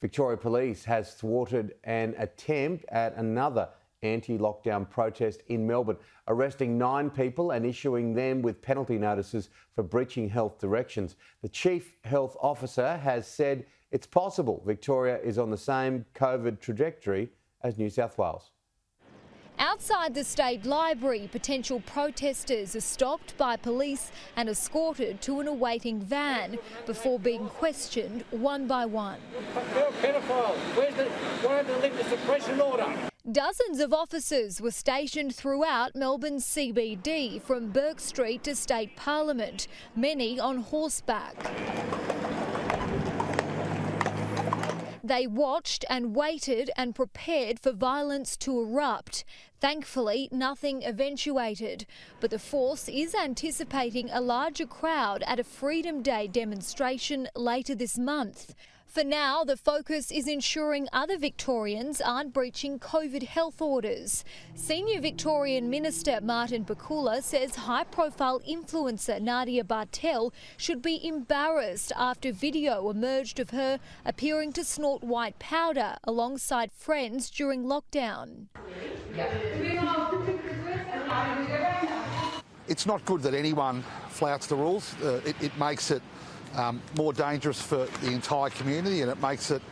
Victoria Police has thwarted an attempt at another anti-lockdown protest in Melbourne, arresting 9 people and issuing them with penalty notices for breaching health directions. The Chief Health Officer has said it's possible Victoria is on the same COVID trajectory as New South Wales. Outside the State Library, potential protesters are stopped by police and escorted to an awaiting van before being questioned one by one. You're pedophiles. Where's the liquor suppression order? Dozens of officers were stationed throughout Melbourne's CBD, from Bourke Street to State Parliament, many on horseback. They watched and waited and prepared for violence to erupt. Thankfully, nothing eventuated, but the force is anticipating a larger crowd at a Freedom Day demonstration later this month. For now, the focus is ensuring other Victorians aren't breaching COVID health orders. Senior Victorian Minister Martin Pakula says high-profile influencer Nadia Bartel should be embarrassed after video emerged of her appearing to snort white powder alongside friends during lockdown. It's not good that anyone flouts the rules. It makes it more dangerous for the entire community, and it makes it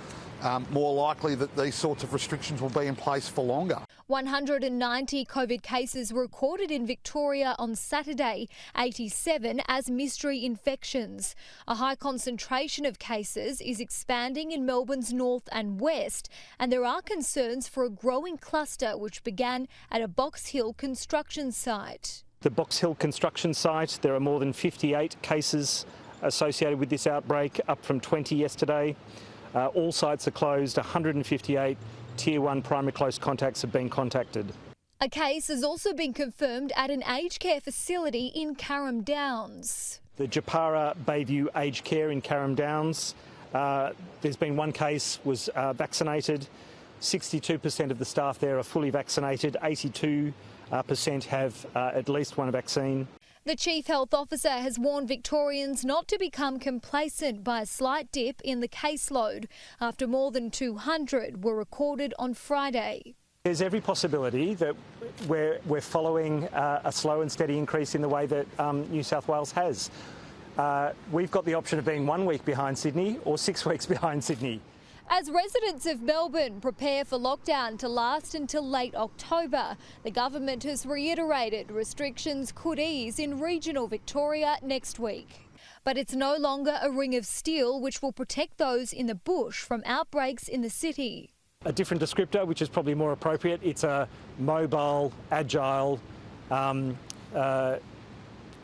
more likely that these sorts of restrictions will be in place for longer. 190 COVID cases were recorded in Victoria on Saturday, 87 as mystery infections. A high concentration of cases is expanding in Melbourne's north and west, and there are concerns for a growing cluster which began at a Box Hill construction site. The Box Hill construction site, there are more than 58 cases associated with this outbreak, up from 20 yesterday. All sites are closed. 158 Tier 1 primary close contacts have been contacted. A case has also been confirmed at an aged care facility in Carrum Downs. The Japara Bayview Aged Care in Carrum Downs, there's been one case was vaccinated. 62% of the staff there are fully vaccinated. 82% have at least one vaccine. The Chief Health Officer has warned Victorians not to become complacent by a slight dip in the caseload after more than 200 were recorded on Friday. There's every possibility that we're following a slow and steady increase in the way that New South Wales has. We've got the option of being 1 week behind Sydney or 6 weeks behind Sydney. As residents of Melbourne prepare for lockdown to last until late October, the government has reiterated restrictions could ease in regional Victoria next week. But it's no longer a ring of steel which will protect those in the bush from outbreaks in the city. A different descriptor, which is probably more appropriate, it's a mobile, agile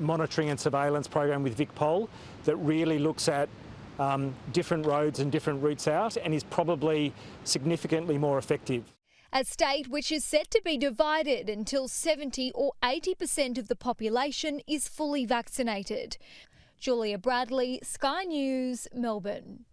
monitoring and surveillance program with VicPol that really looks at different roads and different routes out, and is probably significantly more effective. A state which is set to be divided until 70 or 80% of the population is fully vaccinated. Julia Bradley, Sky News, Melbourne.